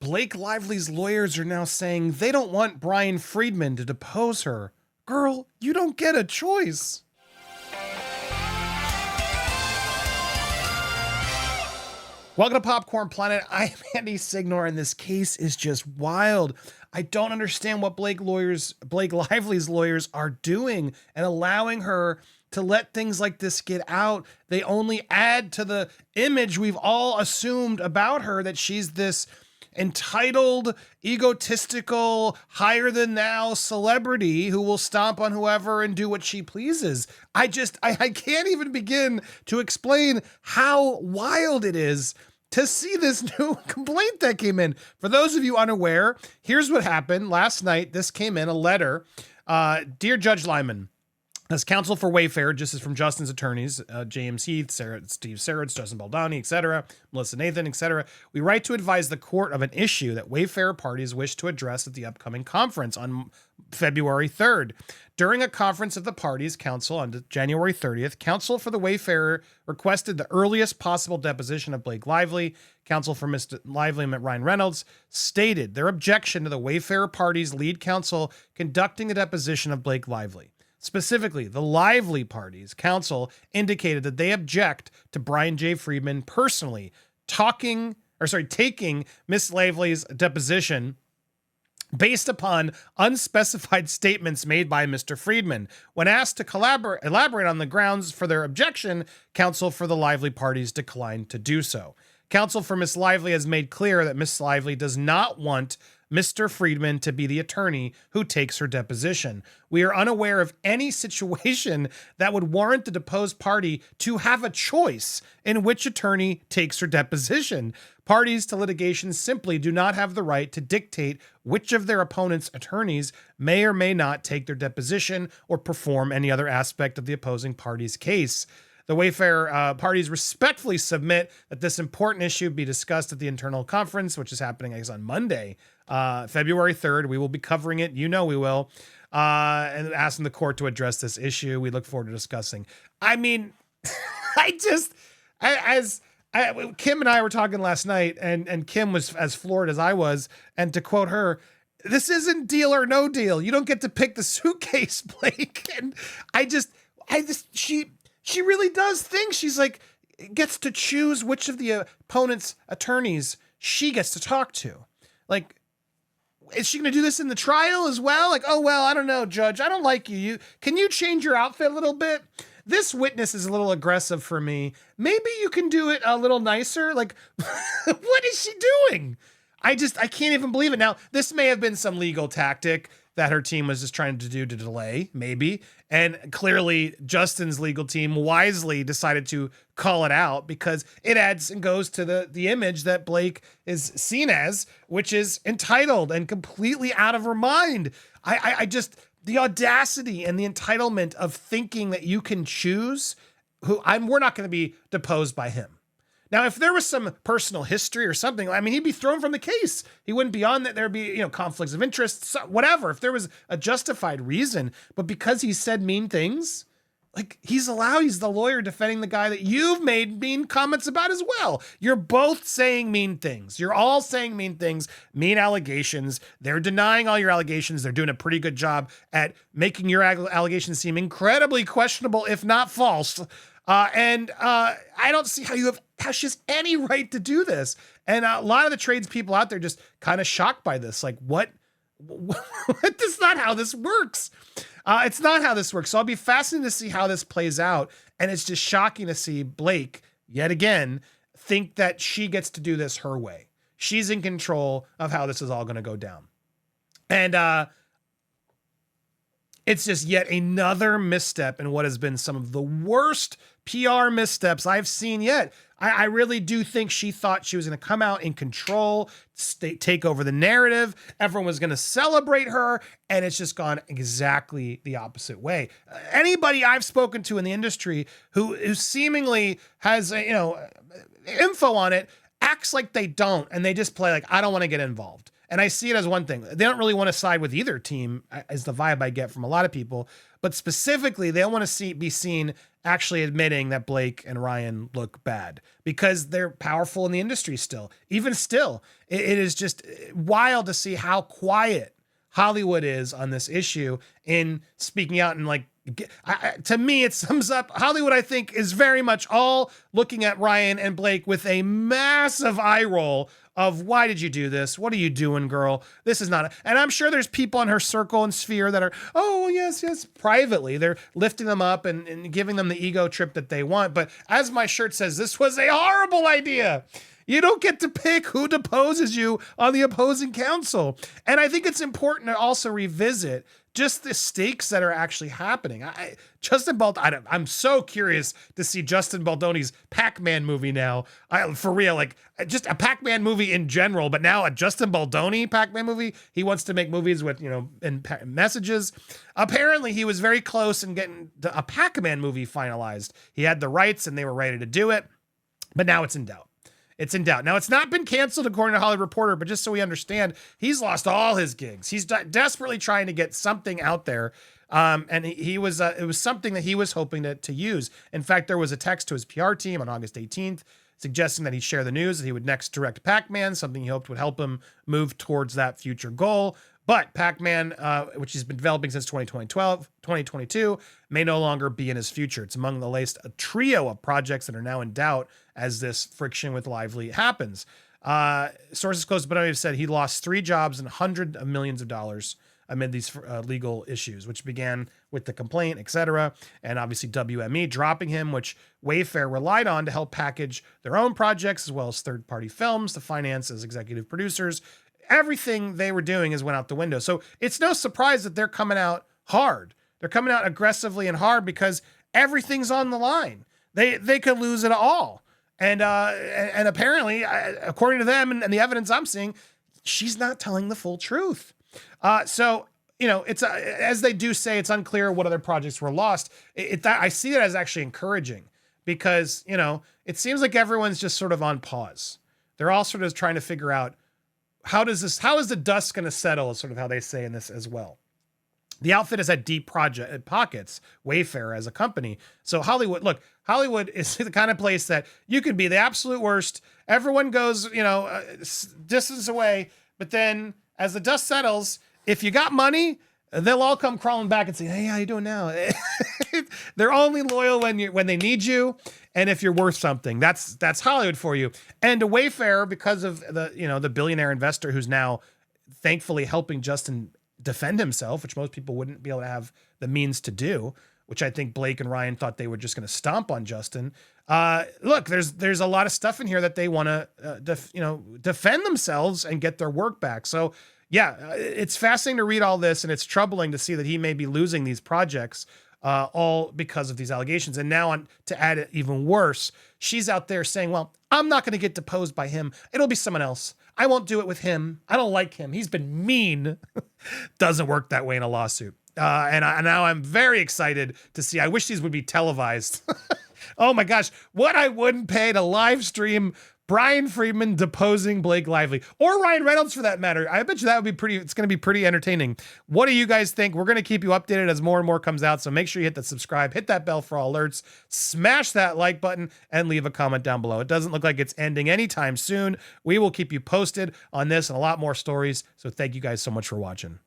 Blake Lively's lawyers are now saying they don't want Brian Friedman to depose her. Girl, you don't get a choice. Welcome to Popcorn Planet. I'm Andy Signore, and this case is just wild. I don't understand what Blake Lively's lawyers are doing and allowing her to let things like this get out. They only add to the image we've all assumed about her, that she's this entitled, egotistical, higher than thou celebrity who will stomp on whoever and do what she pleases. I can't even begin to explain how wild it is to see this new complaint that came in. For those of you unaware, here's what happened. Last night, this came in, a letter. Dear Judge Lyman, as counsel for Wayfair, just as from Justin's attorneys, James Heath, Steve Seritz, Justin Baldoni, etc., Melissa Nathan, etc., we write to advise the court of an issue that Wayfair parties wish to address at the upcoming conference on February 3rd. During a conference of the parties' counsel on January 30th, counsel for the Wayfair requested the earliest possible deposition of Blake Lively. Counsel for Mr. Lively, Ryan Reynolds, stated their objection to the Wayfair parties' lead counsel conducting a deposition of Blake Lively. Specifically, the Lively parties' counsel indicated that they object to Brian J. Friedman personally taking Miss Lively's deposition based upon unspecified statements made by Mr. Friedman. When asked to elaborate on the grounds for their objection, counsel for the Lively parties declined to do so. Counsel for Miss Lively has made clear that Miss Lively does not want Mr. Friedman to be the attorney who takes her deposition. We are unaware of any situation that would warrant the deposed party to have a choice in which attorney takes her deposition. Parties to litigation simply do not have the right to dictate which of their opponent's attorneys may or may not take their deposition or perform any other aspect of the opposing party's case. The Wayfair parties respectfully submit that this important issue be discussed at the internal conference, which is happening, I guess, on Monday, February 3rd. We will be covering it. You know we will. And asking the court to address this issue. We look forward to discussing. I mean, Kim and I were talking last night, and Kim was as floored as I was. And to quote her, this isn't Deal or No Deal. You don't get to pick the suitcase, Blake. And she really does think she's like, gets to choose which of the opponent's attorneys she gets to talk to. Like, is she going to do this in the trial as well? Like, oh, well, I don't know, Judge. I don't like you. Can you change your outfit a little bit? This witness is a little aggressive for me. Maybe you can do it a little nicer. Like, what is she doing? I can't even believe it. Now, this may have been some legal tactic that her team was just trying to do to delay, maybe. And clearly Justin's legal team wisely decided to call it out because it adds and goes to the image that Blake is seen as, which is entitled and completely out of her mind. The audacity and the entitlement of thinking that you can choose we're not going to be deposed by him. Now, if there was some personal history or something, I mean, he'd be thrown from the case. He wouldn't be on that. There'd be, conflicts of interest, whatever. If there was a justified reason, but because he said mean things, like he's the lawyer defending the guy that you've made mean comments about as well. You're both saying mean things. You're all saying mean things, mean allegations. They're denying all your allegations. They're doing a pretty good job at making your allegations seem incredibly questionable, if not false. I don't see how she has any right to do this. And a lot of the tradespeople out there just kind of shocked by this. Like, what? That's not how this works. It's not how this works. So I'll be fascinated to see how this plays out. And it's just shocking to see Blake, yet again, think that she gets to do this her way. She's in control of how this is all going to go down. And, it's just yet another misstep in what has been some of the worst PR missteps I've seen yet. I really do think she thought she was going to come out in control, take over the narrative. Everyone was going to celebrate her, and it's just gone exactly the opposite way. Anybody I've spoken to in the industry who seemingly has info on it acts like they don't, and they just play like, I don't want to get involved. And I see it as one thing. They don't really want to side with either team, is the vibe I get from a lot of people. But specifically, they don't want to be seen actually admitting that Blake and Ryan look bad because they're powerful in the industry still. Even still, it is just wild to see how quiet Hollywood is on this issue in speaking out. And like, to me, it sums up Hollywood, I think, is very much all looking at Ryan and Blake with a massive eye roll of, why did you do this? What are you doing, girl? This is not, and I'm sure there's people in her circle and sphere that are, oh, yes, privately. They're lifting them up and giving them the ego trip that they want. But as my shirt says, this was a horrible idea. You don't get to pick who deposes you on the opposing counsel. And I think it's important to also revisit just the stakes that are actually happening. I'm so curious to see Justin Baldoni's Pac-Man movie now. For real, like just a Pac-Man movie in general, but now a Justin Baldoni Pac-Man movie. He wants to make movies with, and messages. Apparently he was very close in getting a Pac-Man movie finalized. He had the rights and they were ready to do it, but now it's in doubt. It's in doubt. Now, it's not been canceled according to Hollywood Reporter, but just so we understand, he's lost all his gigs. He's desperately trying to get something out there. And it was something that he was hoping to use. In fact, there was a text to his PR team on August 18th suggesting that he'd share the news that he would next direct Pac-Man, something he hoped would help him move towards that future goal. But Pac-Man, which he's been developing since 2022, may no longer be in his future. It's among the latest a trio of projects that are now in doubt as this friction with Lively happens. Sources close to Baldoni have said he lost 3 jobs and hundreds of millions of dollars amid these legal issues, which began with the complaint, etc. And obviously WME dropping him, which Wayfair relied on to help package their own projects as well as third-party films to finance as executive producers. Everything they were doing has went out the window. So it's no surprise that they're coming out hard. They're coming out aggressively and hard because everything's on the line. They could lose it all. And apparently, according to them and the evidence I'm seeing, she's not telling the full truth. So, it's as they do say, it's unclear what other projects were lost. I see it as actually encouraging because, it seems like everyone's just sort of on pause. They're all sort of trying to figure out how is the dust going to settle, is sort of how they say in this as well. The outfit has had deep pockets, Wayfair as a company. So Hollywood is the kind of place that you can be the absolute worst. Everyone goes, distance away. But then as the dust settles, if you got money, they'll all come crawling back and say, hey, how you doing now? They're only loyal when they need you. And if you're worth something, that's Hollywood for you. And to Wayfair, because of the billionaire investor who's now thankfully helping Justin defend himself, which most people wouldn't be able to have the means to do, which I think Blake and Ryan thought they were just going to stomp on Justin. Look, there's a lot of stuff in here that they want to, defend themselves and get their work back. So yeah, it's fascinating to read all this, and it's troubling to see that he may be losing these projects all because of these allegations. And now to add it even worse, she's out there saying, well, I'm not going to get deposed by him. It'll be someone else. I won't do it with him. I don't like him. He's been mean. Doesn't work that way in a lawsuit. And now I'm very excited to see. I wish these would be televised. Oh my gosh, what I wouldn't pay to live stream Brian Friedman deposing Blake Lively, or Ryan Reynolds for that matter. I bet you that would be it's going to be pretty entertaining. What do you guys think? We're going to keep you updated as more and more comes out. So make sure you hit the subscribe, hit that bell for all alerts, smash that like button, and leave a comment down below. It doesn't look like it's ending anytime soon. We will keep you posted on this and a lot more stories. So thank you guys so much for watching.